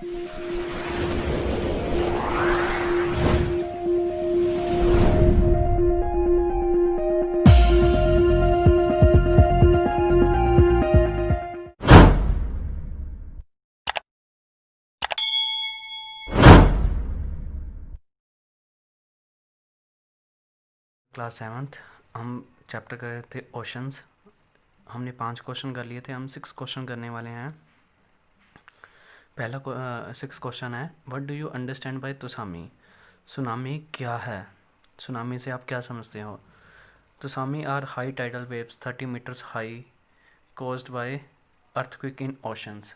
Class 7th हम chapter कर रहे थे ओशंस। हमने 5 क्वेश्चन कर लिए थे, हम 6 क्वेश्चन करने वाले हैं। पहला 6 क्वेश्चन है, what do you understand by tsunami? Tsunami क्या है? सुनामी से आप क्या समझते हो? Tsunami are high tidal waves 30 meters high caused by earthquake in oceans.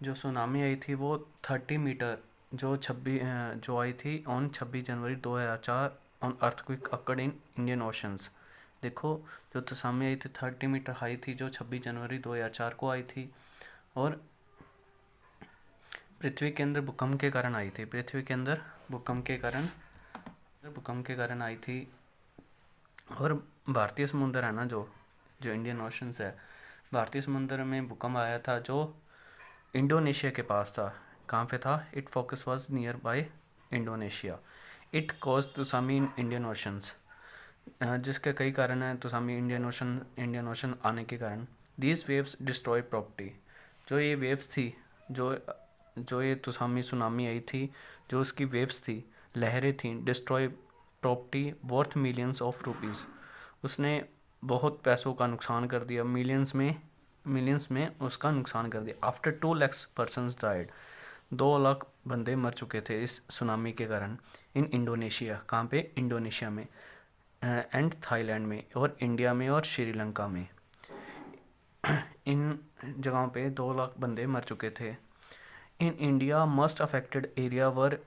जो सुनामी आई थी वो 30 मीटर जो आई थी on 26 January 2004 on earthquake occurred in Indian oceans. देखो, जो सुनामी आई थी 30 मीटर हाई थी, जो 26 जनवरी 2004 को आई थी और पृथ्वी के अंदर भूकंप के कारण आई थी। पृथ्वी के अंदर भूकंप के कारण आई थी। और भारतीय समुद्र है ना, जो इंडियन ओशंस है, भारतीय समुद्र में भूकंप आया था जो इंडोनेशिया के पास था। कहाँ पे था? It focus was near by Indonesia. It cause tsunami in Indian oceans. जिसके कई कारण हैं सुनामी इंडियन ओशन आने के कारण। These waves destroy property. जो ये वेव्स थी, जो ये सुनामी आई थी, जो उसकी वेव्स थी, लहरें थी, destroy property worth millions of rupees. उसने बहुत पैसों का नुकसान कर दिया, मिलियंस में उसका नुकसान कर दिया। After 2 lakh persons died, 2 lakh बंदे मर चुके थे इस सुनामी के कारण। इन इंडोनेशिया, कहाँ पे? इंडोनेशिया में एंड थाईलैंड में और इंडिया में और श्रीलंका में। इन जगहों पे 2 लाख बंदे मर चुके थे। In India must affected area were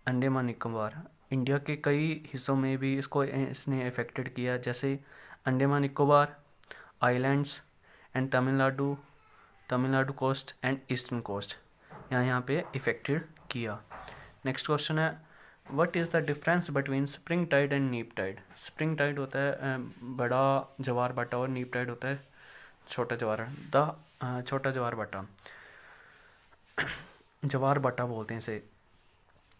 Andaman Nicobar. India के कई हिस्सों में भी इसने अफेक्टेड किया, जैसे Andaman Nicobar islands and Tamil Nadu coast and eastern coast, यहाँ पे इफेक्टेड किया। नेक्स्ट क्वेश्चन है, what is the difference between spring tide and neap tide? Spring tide होता है बड़ा ज्वार भाटा और नीप टाइड होता है छोटा ज्वार भाटा। ज्वार भाटा बोलते हैं इसे।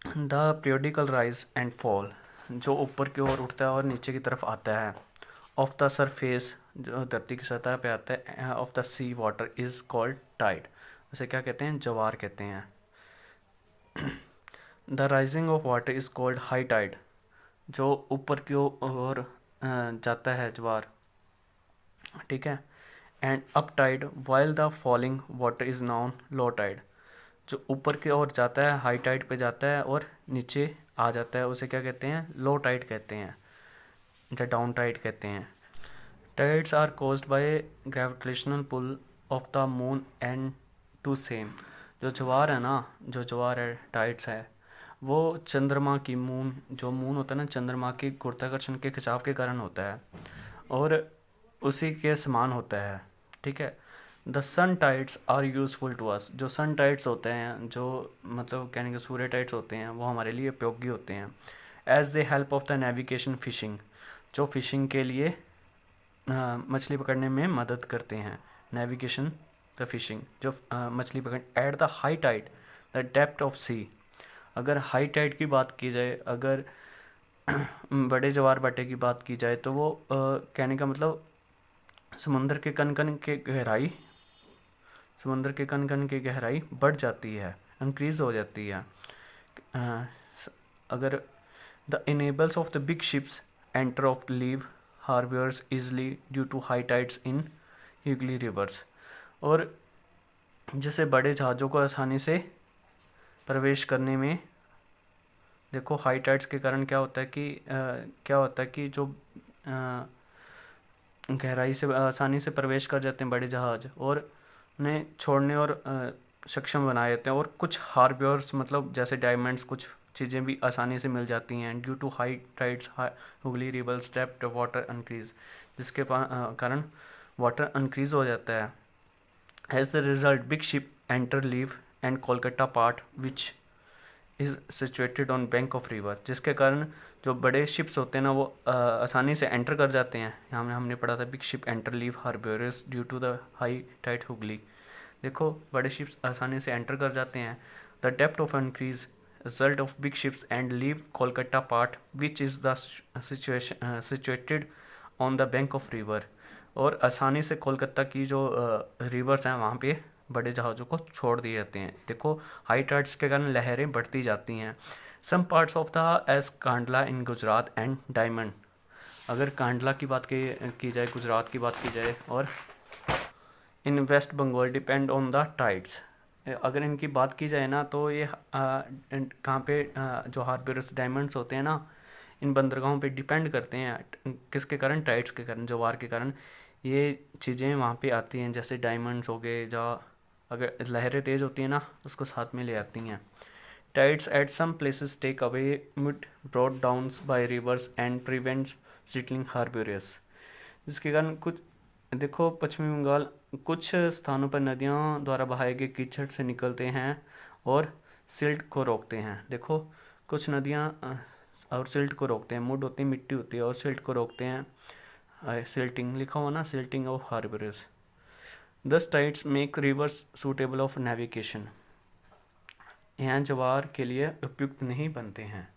The periodical rise and fall, जो ऊपर की ओर उठता है और नीचे की तरफ आता है। ऑफ द सरफेस, जो धरती की सतह पे आता है, of the sea water is called tide. उसे क्या कहते हैं? ज्वार कहते हैं। The rising of water is called high tide, जो ऊपर की ओर जाता है ज्वार, ठीक है। And up tide while the falling water is known low tide, जो ऊपर की ओर जाता है, हाई टाइड पे जाता है और नीचे आ जाता है, उसे क्या कहते हैं? लो टाइड कहते हैं या डाउन टाइड कहते हैं। Tides are caused by gravitational pull of the moon and to same. जो ज्वार है, टाइड्स है, वो चंद्रमा की जो मून होता है ना, चंद्रमा की गुरुत्वाकर्षण के खिंचाव के कारण होता है और उसी के समान होता है, ठीक है। The sun tides are useful to us. जो सन टाइड्स होते हैं, जो मतलब कहने के सूर्य टाइड्स होते हैं, वो हमारे लिए उपयोगी होते हैं। As they help of the navigation fishing, जो फिशिंग के लिए मछली पकड़ने में मदद करते हैं। नेविगेशन द फिशिंग, जो मछली पकड़। At the high tide the depth of sea, अगर हाई टाइड की बात की जाए, अगर बड़े ज्वार भाटे की बात की जाए, तो वो कहने का मतलब समुद्र के कण कण की गहराई बढ़ जाती है, इंक्रीज हो जाती है। अगर the enables of the big ships enter of leave harbours easily due to high tides in Hooghly rivers, और जैसे बड़े जहाज़ों को आसानी से प्रवेश करने में, देखो हाई टाइड्स के कारण क्या होता है कि जो गहराई से आसानी से प्रवेश कर जाते हैं बड़े जहाज़, और उन्हें छोड़ने और सक्षम बनाए जाते हैं। और कुछ हार्बर्स, मतलब जैसे डायमंड्स, कुछ चीज़ें भी आसानी से मिल जाती हैं। Due to high tides Hooghly river depth water increase, जिसके कारण वाटर इंक्रीज हो जाता है। As the result big ship enter leave and Kolkata port which is situated on bank of river, जिसके कारण जो बड़े शिप्स होते हैं ना, वो आसानी से एंटर कर जाते हैं। यहाँ हमने पढ़ा था big ship enter leave harbours due to the high tide Hooghly. देखो, बड़े शिप्स आसानी से एंटर कर जाते हैं The depth of increase result of big ships and leave Kolkata part which is the situated on the bank of river। और आसानी से कोलकाता की जो रिवर्स हैं वहाँ पे बड़े जहाज़ों को छोड़ दिए जाते हैं। देखो हाई टाइड्स के कारण लहरें बढ़ती जाती हैं। Some ports of the S Kandla in Gujarat and Diamond. अगर कांडला की बात की जाए, गुजरात की बात की जाए, और in West Bengal depend on the tides. अगर इनकी बात की जाए ना तो ये कहाँ पे जो हार्बर्स डायमंड्स होते हैं ना, इन बंदरगाहों पे डिपेंड करते हैं। किसके कारण? टाइड्स के कारण, ज्वार के कारण ये चीज़ें वहाँ पे आती हैं। जैसे डायमंड्स हो गए, जहाँ अगर लहरें तेज़ होती हैं ना उसको साथ में ले आती हैं। Tides at some places take away mud brought downs by rivers and prevents settling harbours. जिसके कारण कुछ देखो पश्चिमी बंगाल कुछ स्थानों पर नदियों द्वारा बहाए गए कीचड़ से निकलते हैं और सिल्ट को रोकते हैं। देखो कुछ नदियाँ और सिल्ट को रोकते हैं। मुड होती है, मिट्टी होती है, और सिल्ट को रोकते हैं। सिल्टिंग लिखा हुआ ना, सिल्टिंग ऑफ हार्बर्स। दस tides make reverse suitable of navigation. यहाँ ज्वार के लिए उपयुक्त नहीं बनते हैं।